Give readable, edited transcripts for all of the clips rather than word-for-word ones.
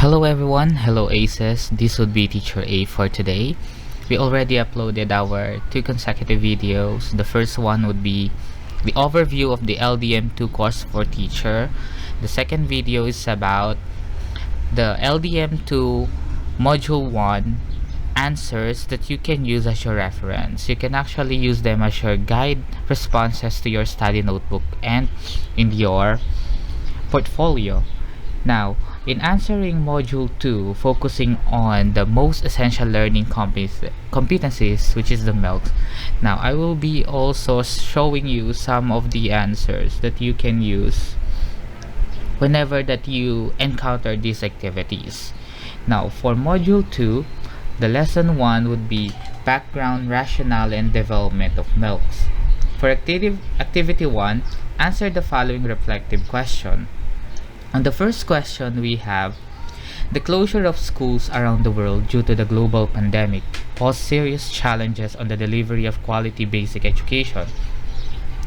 Hello everyone, hello Aces. This would be Teacher A for today. We already uploaded our 2 consecutive videos. The first one would be the overview of the LDM2 course for teacher. The second video is about the LDM2 Module 1 answers that you can use as your reference. You can actually use them as your guide responses to your study notebook and in your portfolio. Now, in answering Module 2, focusing on the most essential learning competencies, which is the MELCs. Now, I will be also showing you some of the answers that you can use whenever that you encounter these activities. Now, for Module 2, the Lesson 1 would be Background, Rationale, and Development of MELCs. For Activity 1, answer the following reflective question. On the first question, we have the closure of schools around the world due to the global pandemic posed serious challenges on the delivery of quality basic education.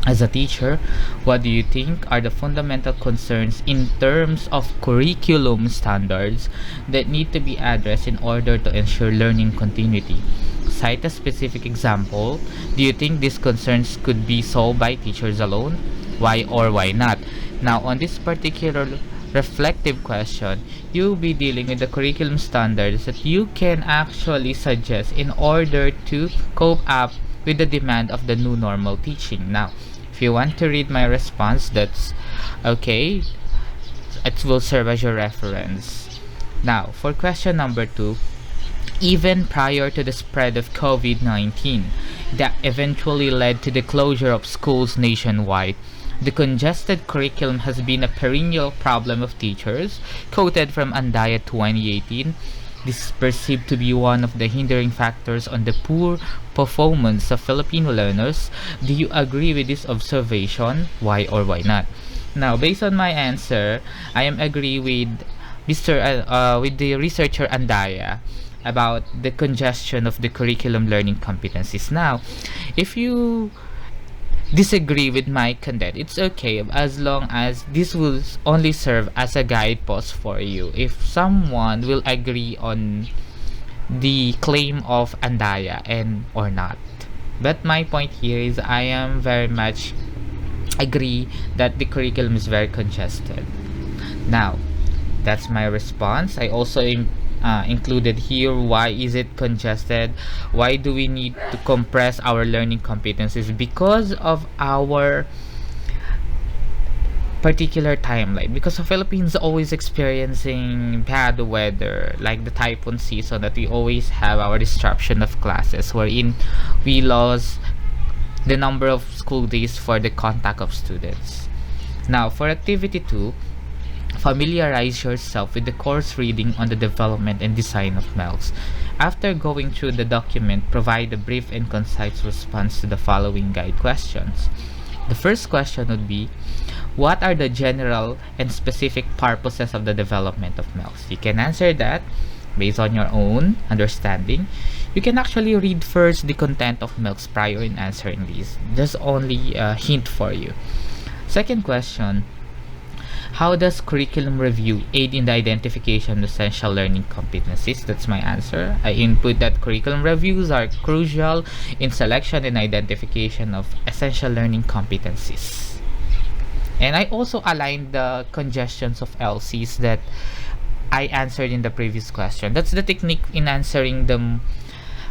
As a teacher, what do you think are the fundamental concerns in terms of curriculum standards that need to be addressed in order to ensure learning continuity? Cite a specific example. Do you think these concerns could be solved by teachers alone? Why or why not? Now, on this particular reflective question, you'll be dealing with the curriculum standards that you can actually suggest in order to cope up with the demand of the new normal teaching. Now, if you want to read my response, that's okay. It will serve as your reference. Now, for question number 2, even prior to the spread of COVID-19 that eventually led to the closure of schools nationwide, the congested curriculum has been a perennial problem of teachers. Quoted from Andaya 2018, this is perceived to be one of the hindering factors on the poor performance of Filipino learners. Do you agree with this observation? Why or why not? Now, based on my answer, I am agree with with the researcher Andaya about the congestion of the curriculum learning competencies. Now, if you disagree with my content, it's okay as long as this will only serve as a guidepost for you. If someone will agree on the claim of Andaya and or not, but my point here is I am very much agree that the curriculum is very congested. Now, that's my response. I also included here why is it congested, why do we need to compress our learning competencies, because of our particular timeline, because the Philippines always experiencing bad weather like the typhoon season, that we always have our disruption of classes wherein we lost the number of school days for the contact of students. Now, for activity 2, familiarize yourself with the course reading on the development and design of MELCs. After going through the document, provide a brief and concise response to the following guide questions. The first question would be, what are the general and specific purposes of the development of MELCs? You can answer that based on your own understanding. You can actually read first the content of MELCs prior in answering these. There's only a hint for you. Second question, how does curriculum review aid in the identification of essential learning competencies? That's my answer. I input that curriculum reviews are crucial in selection and identification of essential learning competencies. And I also aligned the congestions of LCs that I answered in the previous question. That's the technique in answering the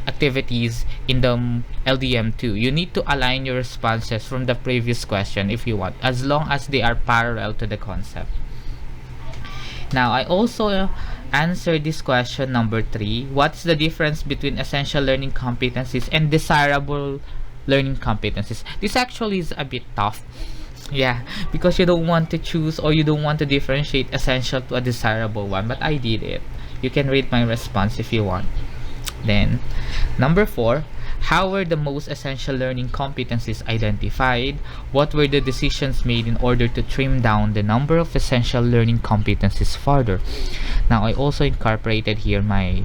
activities in the LDM2. You need to align your responses from the previous question if you want, as long as they are parallel to the concept. Now, I also answered this question number 3. What's the difference between essential learning competencies and desirable learning competencies? This actually is a bit tough. Yeah, because you don't want to choose or you don't want to differentiate essential to a desirable one, but I did it. You can read my response if you want. Then, number 4, how were the most essential learning competencies identified? What were the decisions made in order to trim down the number of essential learning competencies further? Now, I also incorporated here my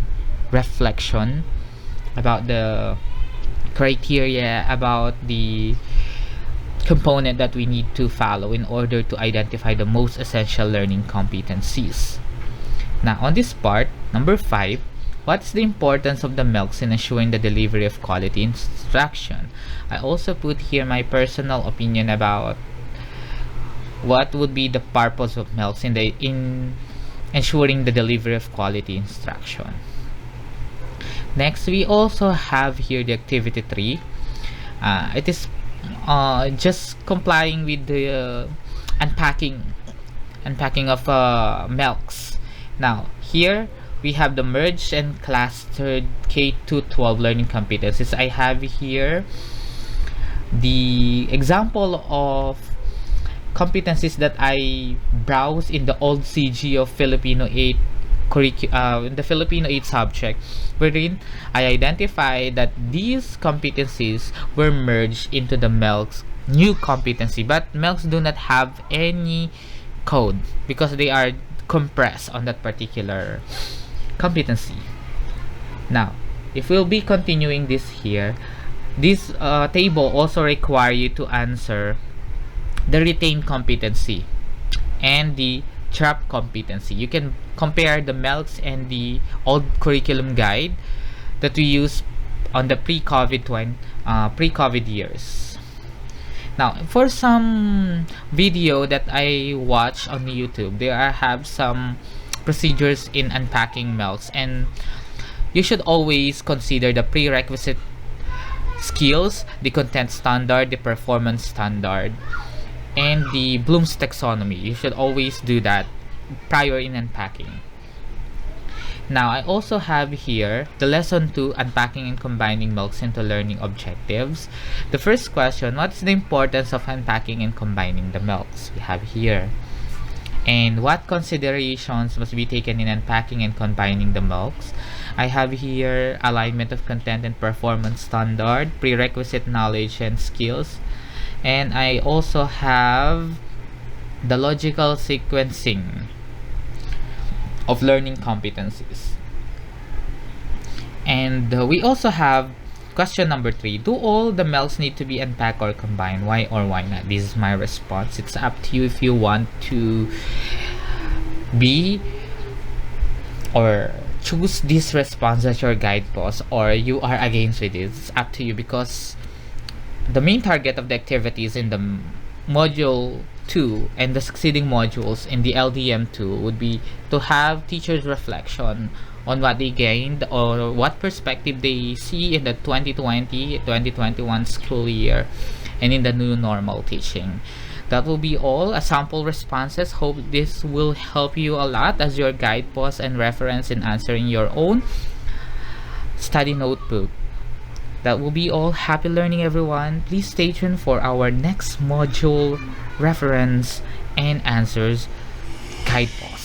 reflection about the criteria, about the component that we need to follow in order to identify the most essential learning competencies. Now, on this part, number 5, what is the importance of the milks in ensuring the delivery of quality instruction? I also put here my personal opinion about what would be the purpose of milks in ensuring the delivery of quality instruction. Next, we also have here the activity 3. It is just complying with the unpacking of milks. Now, here we have the merged and clustered K-12 learning competencies. I have here the example of competencies that I browse in the old CG of Filipino 8 in the Filipino 8 subject, wherein I identified that these competencies were merged into the MELC's new competency, but MELCs do not have any code because they are compressed on that particular competency. Now, if we'll be continuing this here, this table also require you to answer the retained competency and the trap competency. You can compare the MELCs and the old curriculum guide that we use on the pre-COVID years. Now, for some video that I watch on YouTube, have some procedures in unpacking MELCs, and you should always consider the prerequisite skills, the content standard, the performance standard, and the Bloom's taxonomy. You should always do that prior in unpacking. Now, I also have here the lesson 2, unpacking and combining MELCs into learning objectives. The first question, what is the importance of unpacking and combining the MELCs? We have here. And what considerations must be taken in unpacking and combining the MELCs? I have here alignment of content and performance standard, prerequisite knowledge and skills, and I also have the logical sequencing of learning competencies. And we also have question number 3. Do all the MELCs need to be unpacked or combined? Why or why not? This is my response. It's up to you if you want to be or choose this response as your guidepost, or you are against with it. It's up to you, because the main target of the activities in the module 2 and the succeeding modules in the LDM2 would be to have teachers' reflection on what they gained or what perspective they see in the 2020-2021 school year and in the new normal teaching. That will be all as sample responses. Hope this will help you a lot as your guidepost and reference in answering your own study notebook. That will be all. Happy learning, everyone. Please stay tuned for our next module reference and answers guidepost.